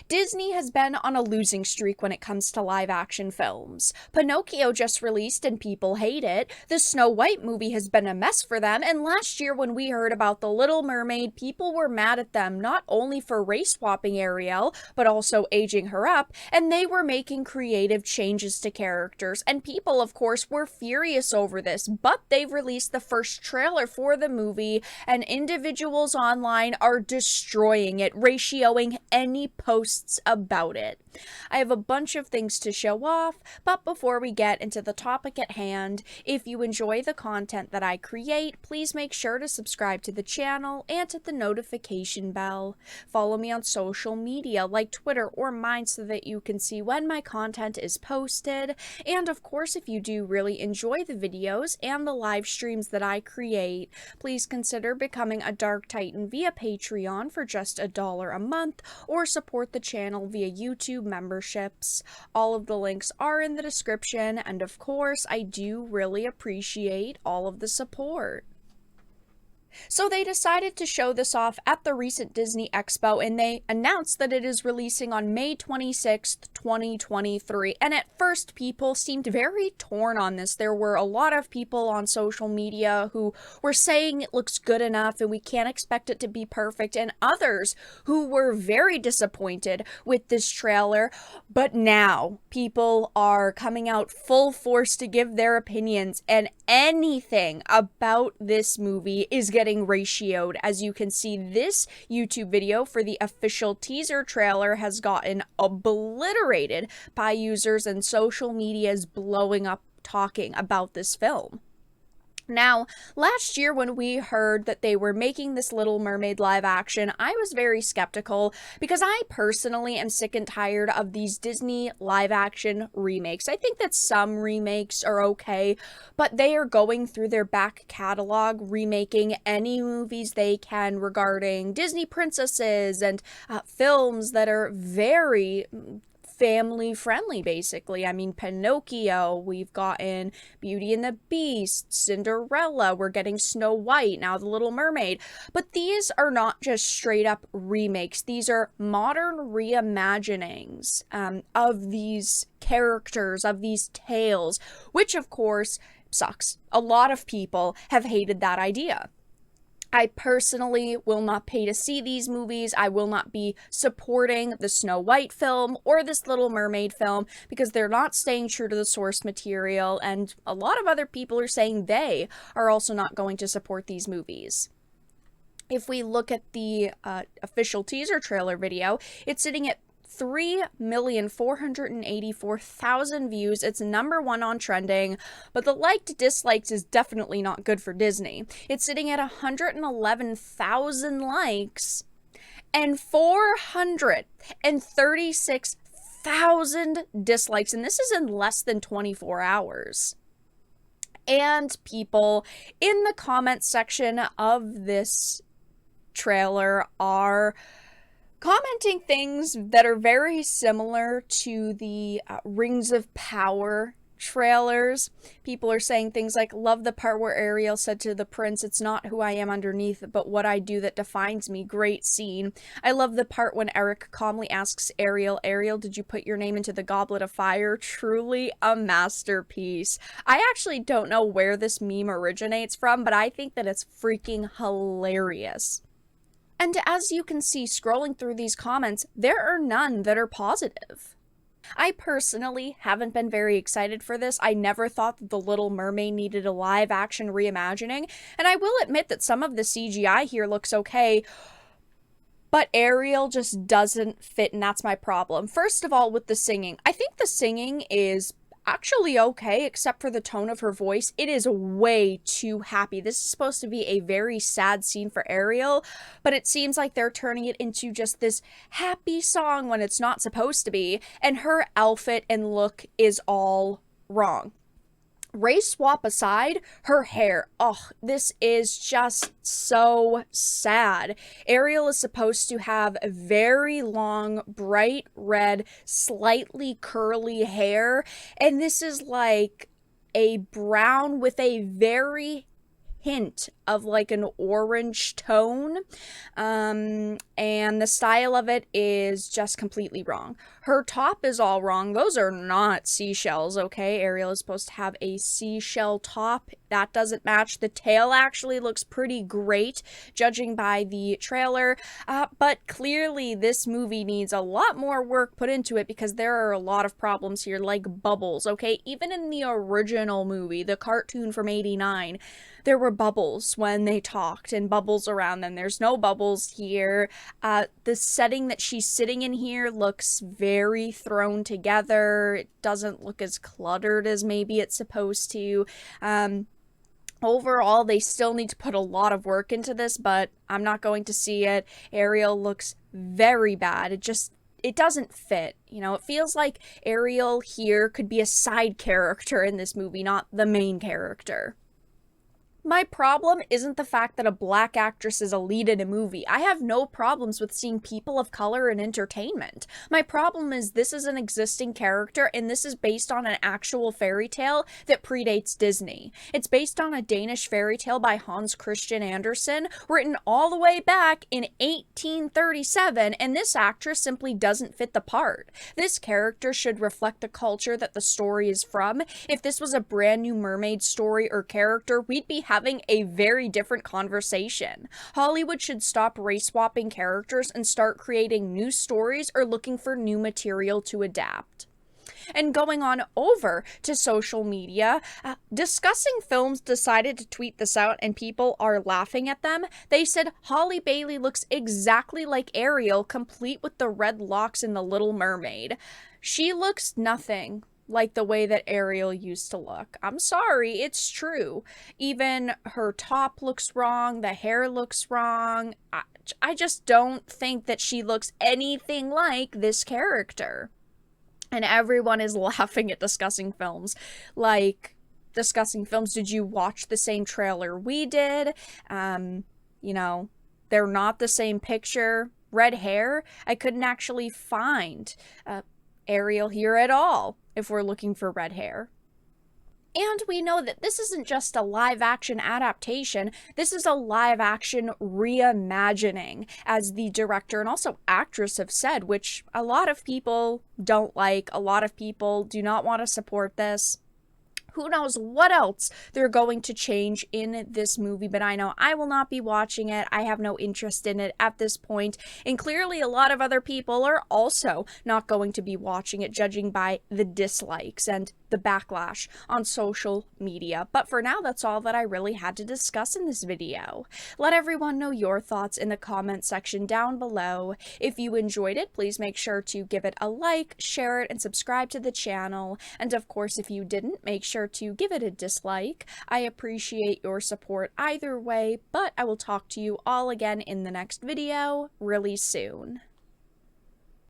Disney has been on a losing streak when it comes to live action films. Pinocchio just released and people hate it. The Snow White movie has been a mess for them, and last year when we heard about The Little Mermaid, people were mad at them not only for race swapping Ariel, but also aging her up, and they were making creative changes to characters, and people, of course, were furious over this, but they've released the first trailer for the movie, and individuals online are destroying it, ratioing any posts about it. I have a bunch of things to show off, but before we get into the topic at hand, if you enjoy the content that I create, please make sure to subscribe to the channel and hit the notification bell. Follow me on social media like Twitter or mine so that you can see when my content is posted. And of course, if you do really enjoy the videos and the live streams that I create, please consider becoming a Dark Titan via Patreon for just $1 a month, or support the channel via YouTube memberships. All of the links are in the description, and of course, I do really appreciate all of the support. So they decided to show this off at the recent Disney Expo, and they announced that it is releasing on May 26th, 2023. And at first, people seemed very torn on this. There were a lot of people on social media who were saying it looks good enough and we can't expect it to be perfect, and others who were very disappointed with this trailer. But now, people are coming out full force to give their opinions, and anything about this movie is getting ratioed. As you can see, this YouTube video for the official teaser trailer has gotten obliterated by users, and social media is blowing up talking about this film. Now, last year when we heard that they were making this Little Mermaid live action, I was very skeptical because I personally am sick and tired of these Disney live action remakes. I think that some remakes are okay, but they are going through their back catalog, remaking any movies they can regarding Disney princesses and films that are very family friendly, basically. I mean, Pinocchio, we've gotten Beauty and the Beast, Cinderella, we're getting Snow White, now The Little Mermaid. But these are not just straight up remakes. These are modern reimaginings of these characters, of these tales, which of course sucks. A lot of people have hated that idea. I personally will not pay to see these movies. I will not be supporting the Snow White film or this Little Mermaid film because they're not staying true to the source material, and a lot of other people are saying they are also not going to support these movies. If we look at the official teaser trailer video, it's sitting at 3,484,000 views. It's #1 on trending, but the liked dislikes is definitely not good for Disney. It's sitting at 111,000 likes and 436,000 dislikes, and this is in less than 24 hours. And people in the comment section of this trailer are commenting things that are very similar to the Rings of Power trailers. People are saying things like, love the part where Ariel said to the prince, it's not who I am underneath, but what I do that defines me. Great scene. I love the part when Eric calmly asks Ariel, Ariel, did you put your name into the goblet of fire? Truly a masterpiece. I actually don't know where this meme originates from, but I think that it's freaking hilarious. And as you can see, scrolling through these comments, there are none that are positive. I personally haven't been very excited for this. I never thought that The Little Mermaid needed a live-action reimagining, and I will admit that some of the CGI here looks okay, but Ariel just doesn't fit, and that's my problem. First of all, with the singing. I think the singing is actually okay, except for the tone of her voice. It is way too happy. This is supposed to be a very sad scene for Ariel, but it seems like they're turning it into just this happy song when it's not supposed to be, and her outfit and look is all wrong. Raceswap aside, her hair, oh, this is just so sad. Ariel is supposed to have very long, bright red, slightly curly hair, and this is like a brown with a very hint of like an orange tone, and the style of it is just completely wrong. Her top is all wrong. Those are not seashells, okay? Ariel is supposed to have a seashell top. That doesn't match. The tail actually looks pretty great, judging by the trailer, but clearly this movie needs a lot more work put into it because there are a lot of problems here, like bubbles, okay? Even in the original movie, the cartoon from '89, there were bubbles when they talked and bubbles around them. There's no bubbles here. The setting that she's sitting in here looks very thrown together. It doesn't look as cluttered as maybe it's supposed to. Overall, they still need to put a lot of work into this, but I'm not going to see it. Ariel looks very bad. It doesn't fit. You know, it feels like Ariel here could be a side character in this movie, not the main character. My problem isn't the fact that a black actress is a lead in a movie. I have no problems with seeing people of color in entertainment. My problem is this is an existing character, and this is based on an actual fairy tale that predates Disney. It's based on a Danish fairy tale by Hans Christian Andersen, written all the way back in 1837, and this actress simply doesn't fit the part. This character should reflect the culture that the story is from. If this was a brand new mermaid story or character, we'd be having a very different conversation. Hollywood should stop race-swapping characters and start creating new stories or looking for new material to adapt. And going on over to social media, Discussing Films decided to tweet this out and people are laughing at them. They said Halle Bailey looks exactly like Ariel, complete with the red locks in The Little Mermaid. She looks nothing like the way that Ariel used to look. I'm sorry, it's true. Even her top looks wrong, the hair looks wrong. I just don't think that she looks anything like this character. And everyone is laughing at Discussing Films. Like, Discussing Films, did you watch the same trailer we did? You know, they're not the same picture. Red hair, I couldn't actually find Ariel here at all if we're looking for red hair. And we know that this isn't just a live-action adaptation, this is a live-action reimagining, as the director and also actress have said, which a lot of people don't like, a lot of people do not want to support this. Who knows what else they're going to change in this movie, but I know I will not be watching it. I have no interest in it at this point, and clearly a lot of other people are also not going to be watching it, judging by the dislikes and the backlash on social media. But for now, that's all that I really had to discuss in this video. Let everyone know your thoughts in the comment section down below. If you enjoyed it, please make sure to give it a like, share it, and subscribe to the channel. And of course, if you didn't, make sure to give it a dislike. I appreciate your support either way, but I will talk to you all again in the next video really soon.